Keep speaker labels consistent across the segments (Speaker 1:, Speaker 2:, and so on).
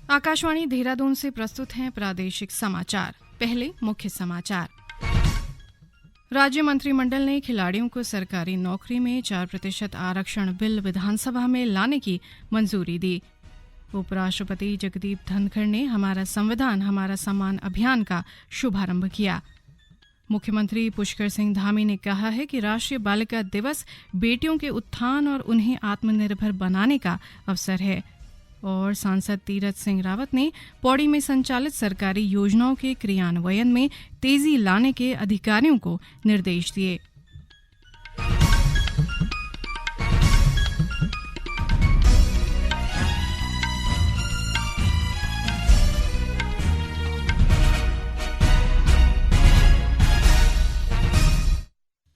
Speaker 1: आकाशवाणी देहरादून से प्रस्तुत हैं प्रादेशिक समाचार। पहले मुख्य समाचार। राज्य मंत्रिमंडल ने खिलाड़ियों को सरकारी नौकरी में 4% आरक्षण बिल विधानसभा में लाने की मंजूरी दी। उपराष्ट्रपति जगदीप धनखड़ ने हमारा संविधान हमारा सम्मान अभियान का शुभारंभ किया। मुख्यमंत्री पुष्कर सिंह धामी ने कहा है कि राष्ट्रीय बालिका दिवस बेटियों के उत्थान और उन्हें आत्मनिर्भर बनाने का अवसर है। और सांसद तीरथ सिंह रावत ने पौड़ी में संचालित सरकारी योजनाओं के क्रियान्वयन में तेजी लाने के अधिकारियों को निर्देश दिए।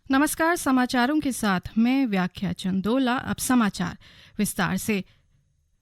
Speaker 1: नमस्कार, समाचारों के साथ मैं व्याख्या चंदोला। अब समाचार विस्तार से।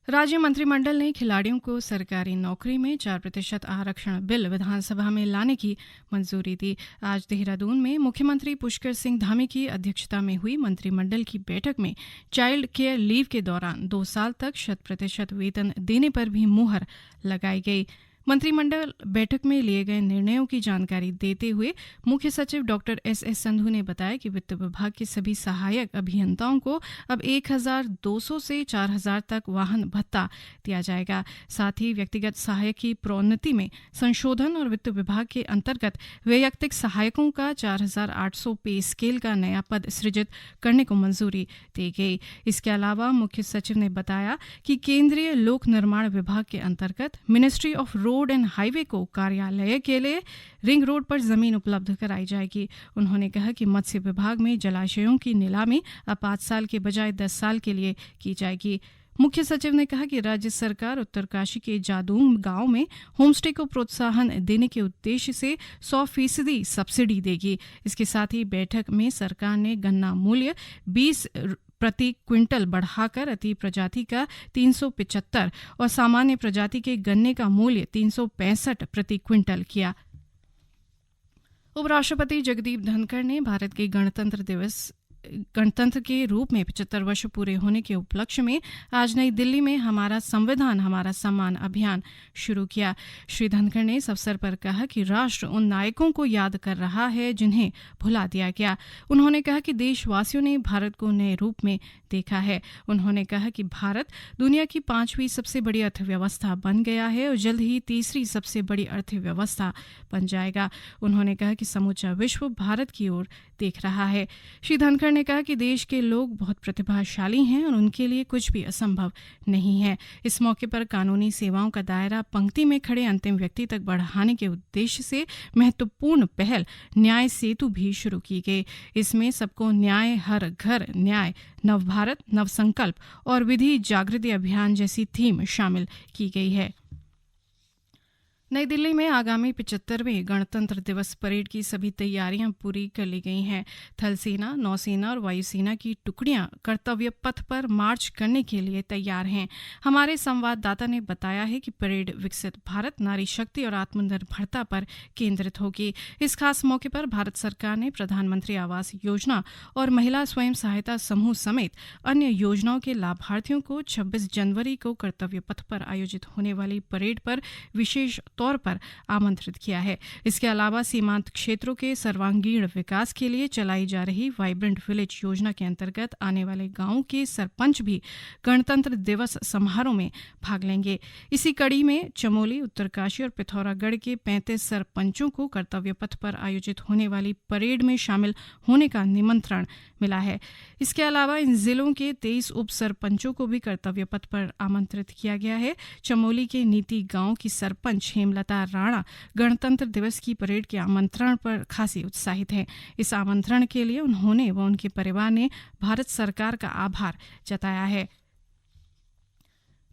Speaker 1: राज्य मंत्रिमंडल ने खिलाड़ियों को सरकारी नौकरी में 4% आरक्षण बिल विधानसभा में लाने की मंजूरी दी। आज देहरादून में मुख्यमंत्री पुष्कर सिंह धामी की अध्यक्षता में हुई मंत्रिमंडल की बैठक में चाइल्ड केयर लीव के दौरान 2 साल तक 100% वेतन देने पर भी मुहर लगाई गई। मंत्रिमंडल बैठक में लिए गए निर्णयों की जानकारी देते हुए मुख्य सचिव डॉक्टर एस संधू ने बताया कि वित्त विभाग के सभी सहायक अभियंताओं को अब 1,200 से 4,000 तक वाहन भत्ता दिया जाएगा। साथ ही व्यक्तिगत सहायक की प्रोन्नति में संशोधन और वित्त विभाग के अंतर्गत वैयक्तिक सहायकों का 4,800 पे स्केल का नया पद सृजित करने को मंजूरी दी गई। इसके अलावा मुख्य सचिव ने बताया कि केंद्रीय लोक निर्माण विभाग के अंतर्गत ministry of road and highway को कार्यालय के लिए रिंग रोड पर जमीन उपलब्ध कराई जाएगी। उन्होंने कहा कि मत्स्य विभाग में जलाशयों की नीलामी अब 5 साल के बजाय 10 साल के लिए की जाएगी। मुख्य सचिव ने कहा कि राज्य सरकार उत्तरकाशी के जादून गांव में होमस्टे को प्रोत्साहन देने के उद्देश्य से 100% सब्सिडी देगी। इसके साथ ही बैठक में सरकार ने गन्ना मूल्य 20 प्रति क्विंटल बढ़ाकर अति प्रजाति का 375 और सामान्य प्रजाति के गन्ने का मूल्य 365 प्रति क्विंटल किया। उपराष्ट्रपति जगदीप धनखड़ ने भारत के गणतंत्र के रूप में 75 वर्ष पूरे होने के उपलक्ष्य में आज नई दिल्ली में हमारा संविधान हमारा सम्मान अभियान शुरू किया। श्री धनखड़ ने इस अवसर पर कहा कि राष्ट्र उन नायकों को याद कर रहा है जिन्हें भुला दिया गया। उन्होंने कहा कि देशवासियों ने भारत को नए रूप में देखा है। उन्होंने कहा कि भारत दुनिया की 5वीं सबसे बड़ी अर्थव्यवस्था बन गया है और जल्द ही 3री सबसे बड़ी अर्थव्यवस्था बन जाएगा। उन्होंने कहा कि समूचा विश्व भारत की ओर देख रहा है। श्री धनखड़ ने कहा कि देश के लोग बहुत प्रतिभाशाली हैं और उनके लिए कुछ भी असंभव नहीं है। इस मौके पर कानूनी सेवाओं का दायरा पंक्ति में खड़े अंतिम व्यक्ति तक बढ़ाने के उद्देश्य से महत्वपूर्ण पहल न्याय सेतु भी शुरू की गई। इसमें सबको न्याय, हर घर न्याय, नवभारत, नवसंकल्प और विधि जागृति अभियान जैसी थीम शामिल की गई है। नई दिल्ली में आगामी 75वें गणतंत्र दिवस परेड की सभी तैयारियां पूरी कर ली गई हैं। थल सेना, नौसेना और वायुसेना की टुकड़ियां कर्तव्य पथ पर मार्च करने के लिए तैयार हैं। हमारे संवाददाता ने बताया है कि परेड विकसित भारत, नारी शक्ति और आत्मनिर्भरता पर केंद्रित होगी। इस खास मौके पर भारत सरकार ने प्रधानमंत्री आवास योजना और महिला स्वयं सहायता समूह समेत अन्य योजनाओं के लाभार्थियों को 26 जनवरी को कर्तव्य पथ पर आयोजित होने वाली परेड पर विशेष तौर पर आमंत्रित किया है। इसके अलावा सीमांत क्षेत्रों के सर्वांगीण विकास के लिए चलाई जा रही वाइब्रेंट विलेज योजना के अंतर्गत आने वाले गांवों के सरपंच भी गणतंत्र दिवस समारोह में भाग लेंगे। इसी कड़ी में चमोली, उत्तरकाशी और पिथौरागढ़ के 35 सरपंचों को कर्तव्य पथ पर आयोजित होने वाली परेड में शामिल होने का निमंत्रण मिला है। इसके अलावा इन जिलों के 23 उप सरपंचों को भी कर्तव्य पथ पर आमंत्रित किया गया है। चमोली के नीति गांव की सरपंच हेमलता राणा गणतंत्र दिवस की परेड के आमंत्रण पर खासी उत्साहित हैं। इस आमंत्रण के लिए उन्होंने व उनके परिवार ने भारत सरकार का आभार जताया है।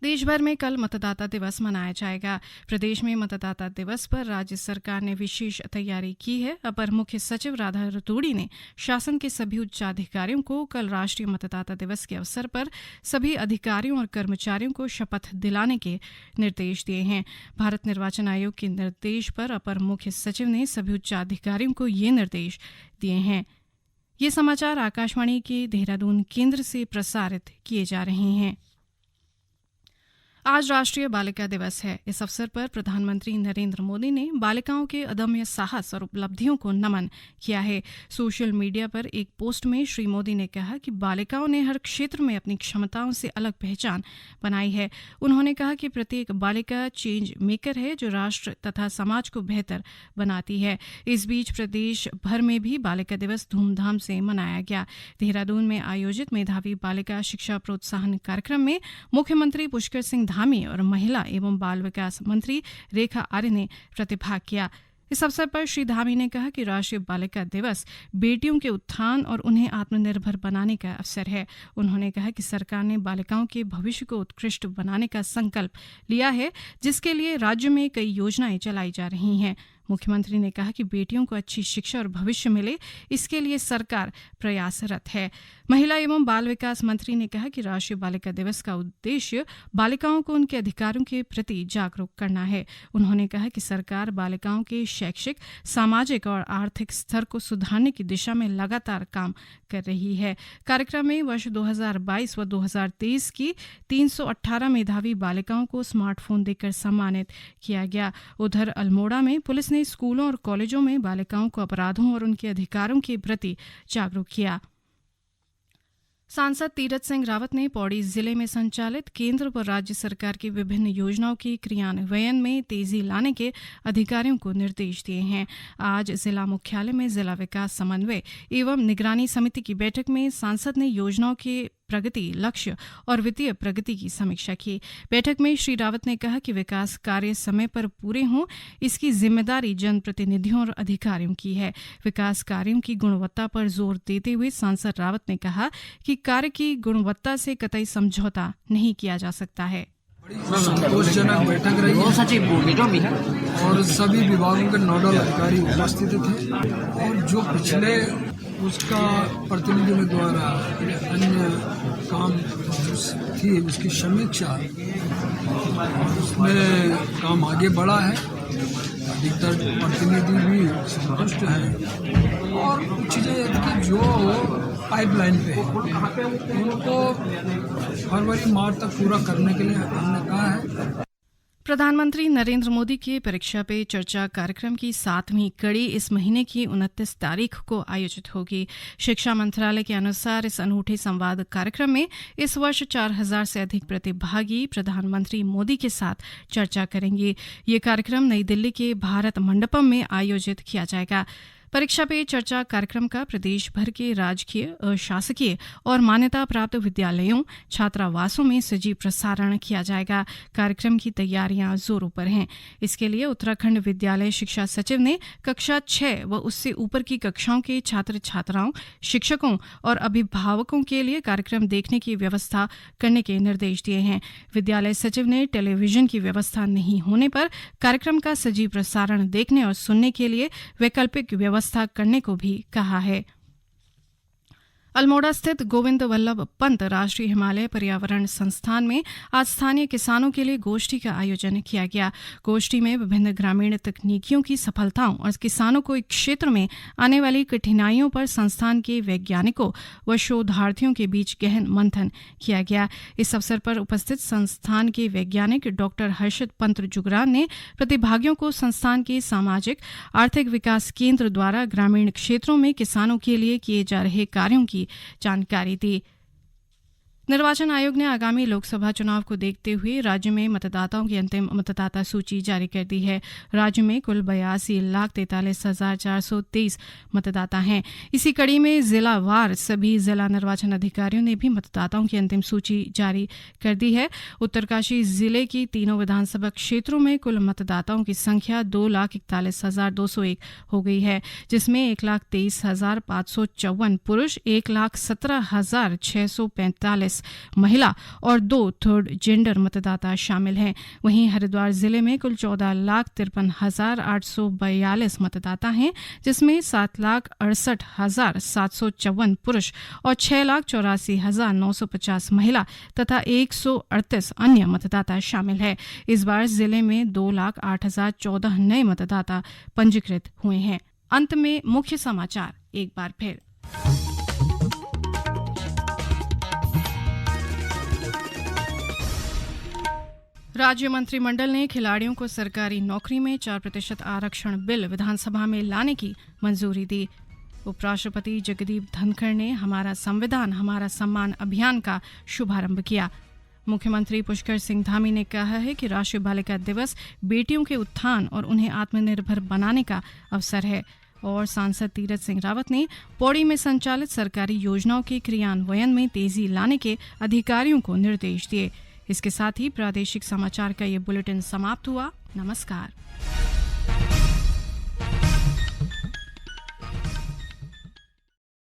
Speaker 1: देश भर में कल मतदाता दिवस मनाया जाएगा। प्रदेश में मतदाता दिवस पर राज्य सरकार ने विशेष तैयारी की है। अपर मुख्य सचिव राधा रतूड़ी ने शासन के सभी उच्चाधिकारियों को कल राष्ट्रीय मतदाता दिवस के अवसर पर सभी अधिकारियों और कर्मचारियों को शपथ दिलाने के निर्देश दिए हैं। भारत निर्वाचन आयोग के निर्देश पर अपर मुख्य सचिव ने सभी उच्चाधिकारियों को ये निर्देश दिए हैं। ये समाचार आकाशवाणी के देहरादून केंद्र से प्रसारित किए जा रहे हैं। आज राष्ट्रीय बालिका दिवस है। इस अवसर पर प्रधानमंत्री नरेंद्र मोदी ने बालिकाओं के अदम्य साहस और उपलब्धियों को नमन किया है। सोशल मीडिया पर एक पोस्ट में श्री मोदी ने कहा कि बालिकाओं ने हर क्षेत्र में अपनी क्षमताओं से अलग पहचान बनाई है। उन्होंने कहा कि प्रत्येक बालिका चेंज मेकर है जो राष्ट्र तथा समाज को बेहतर बनाती है। इस बीच प्रदेश भर में भी बालिका दिवस धूमधाम से मनाया गया। देहरादून में आयोजित मेधावी बालिका शिक्षा प्रोत्साहन कार्यक्रम में मुख्यमंत्री पुष्कर सिंह धामी और महिला एवं बाल विकास मंत्री रेखा आर्य ने प्रतिभाग किया। इस अवसर पर श्री धामी ने कहा कि राष्ट्रीय बालिका दिवस बेटियों के उत्थान और उन्हें आत्मनिर्भर बनाने का अवसर है। उन्होंने कहा कि सरकार ने बालिकाओं के भविष्य को उत्कृष्ट बनाने का संकल्प लिया है, जिसके लिए राज्य में कई योजनाएं चलाई जा रही हैं। मुख्यमंत्री ने कहा कि बेटियों को अच्छी शिक्षा और भविष्य मिले, इसके लिए सरकार प्रयासरत है। महिला एवं बाल विकास मंत्री ने कहा कि राष्ट्रीय बालिका दिवस का उद्देश्य बालिकाओं को उनके अधिकारों के प्रति जागरूक करना है। उन्होंने कहा कि सरकार बालिकाओं के शैक्षिक, सामाजिक और आर्थिक स्तर को सुधारने की दिशा में लगातार काम कर रही है। कार्यक्रम में वर्ष 2022 व 2023 की 318 मेधावी बालिकाओं को स्मार्टफोन देकर सम्मानित किया गया। उधर अल्मोड़ा में पुलिस ने स्कूलों और कॉलेजों में बालिकाओं को अपराधों और उनके अधिकारों के प्रति जागरूक किया। सांसद तीरथ सिंह रावत ने पौड़ी जिले में संचालित केंद्र व राज्य सरकार की विभिन्न योजनाओं के क्रियान्वयन में तेजी लाने के अधिकारियों को निर्देश दिए हैं। आज जिला मुख्यालय में जिला विकास समन्वय एवं निगरानी समिति की बैठक में सांसद ने योजनाओं के प्रगति, लक्ष्य और वित्तीय प्रगति की समीक्षा की। बैठक में श्री रावत ने कहा कि विकास कार्य समय पर पूरे हों, इसकी जिम्मेदारी जनप्रतिनिधियों और अधिकारियों की है। विकास कार्यों की गुणवत्ता पर जोर देते हुए सांसद रावत ने कहा कि कार्य की गुणवत्ता से कतई समझौता नहीं किया जा सकता है।
Speaker 2: संतोषजनक बैठक रही और सभी विभागों के नोडल अधिकारी उपस्थित थे और जो पिछले उसका प्रतिनिधियों द्वारा अन्य काम थी उसकी समीक्षा, उसमें काम आगे बढ़ा है। अधिकतर प्रतिनिधि भी संतुष्ट हैं और कुछ चीज़ें जो पाइपलाइन पे उनको फरवरी मार्च तक पूरा करने के लिए हमने कहा है।
Speaker 1: प्रधानमंत्री नरेंद्र मोदी के परीक्षा पे चर्चा कार्यक्रम की 7वीं कड़ी इस महीने की 29 तारीख को आयोजित होगी। शिक्षा मंत्रालय के अनुसार इस अनूठे संवाद कार्यक्रम में इस वर्ष 4000 से अधिक प्रतिभागी प्रधानमंत्री मोदी के साथ चर्चा करेंगे। ये कार्यक्रम नई दिल्ली के भारत मंडपम में आयोजित किया जाएगा। परीक्षा पे चर्चा कार्यक्रम का प्रदेश भर के राजकीय, अशासकीय और मान्यता प्राप्त विद्यालयों, छात्रावासों में सजीव प्रसारण किया जाएगा। कार्यक्रम की तैयारियां जोरों पर हैं। इसके लिए उत्तराखंड विद्यालय शिक्षा सचिव ने कक्षा 6 व उससे ऊपर की कक्षाओं के छात्र छात्राओं, शिक्षकों और अभिभावकों के लिए कार्यक्रम देखने की व्यवस्था करने के निर्देश दिए हैं। विद्यालय सचिव ने टेलीविजन की व्यवस्था नहीं होने पर कार्यक्रम का सजीव प्रसारण देखने और सुनने के लिए वैकल्पिक व्यवस्था करने को भी कहा है। अल्मोड़ा स्थित गोविंद वल्लभ पंत राष्ट्रीय हिमालय पर्यावरण संस्थान में आज स्थानीय किसानों के लिए गोष्ठी का आयोजन किया गया। गोष्ठी में विभिन्न ग्रामीण तकनीकियों की सफलताओं और किसानों को इस क्षेत्र में आने वाली कठिनाइयों पर संस्थान के वैज्ञानिकों व शोधार्थियों के बीच गहन मंथन किया गया। इस अवसर पर उपस्थित संस्थान के वैज्ञानिक डॉक्टर हर्षद पंत जुगरान ने प्रतिभागियों को संस्थान के सामाजिक आर्थिक विकास केंद्र द्वारा ग्रामीण क्षेत्रों में किसानों के लिए किए जा रहे कार्यों की जानकारी दी। निर्वाचन आयोग ने आगामी लोकसभा चुनाव को देखते हुए राज्य में मतदाताओं की अंतिम मतदाता सूची जारी कर दी है। राज्य में कुल 82,43,423 मतदाता हैं। इसी कड़ी में जिलावार सभी जिला निर्वाचन अधिकारियों ने भी मतदाताओं की अंतिम सूची जारी कर दी है। उत्तरकाशी जिले की तीनों विधानसभा क्षेत्रों में कुल मतदाताओं की संख्या 2,41,201 हो गई है, जिसमें 1,23,554 पुरुष, 1,17,645 महिला और 2 थर्ड जेंडर मतदाता शामिल हैं। वहीं हरिद्वार जिले में कुल 14,53,842 मतदाता हैं, जिसमें 7,68,754 पुरुष और 6,84,950 महिला तथा 138 अन्य मतदाता शामिल हैं। इस बार जिले में 2,08,014 नए मतदाता पंजीकृत हुए हैं। अंत में मुख्य समाचार एक बार फिर। राज्य मंत्रिमंडल ने खिलाड़ियों को सरकारी नौकरी में 4% आरक्षण बिल विधानसभा में लाने की मंजूरी दी। उपराष्ट्रपति जगदीप धनखड़ ने हमारा संविधान हमारा सम्मान अभियान का शुभारंभ किया। मुख्यमंत्री पुष्कर सिंह धामी ने कहा है कि राष्ट्रीय बालिका दिवस बेटियों के उत्थान और उन्हें आत्मनिर्भर बनाने का अवसर है। और सांसद तीरथ सिंह रावत ने पौड़ी में संचालित सरकारी योजनाओं के क्रियान्वयन में तेजी लाने के अधिकारियों को निर्देश दिए। इसके साथ ही प्रादेशिक समाचार का ये बुलेटिन समाप्त हुआ। नमस्कार।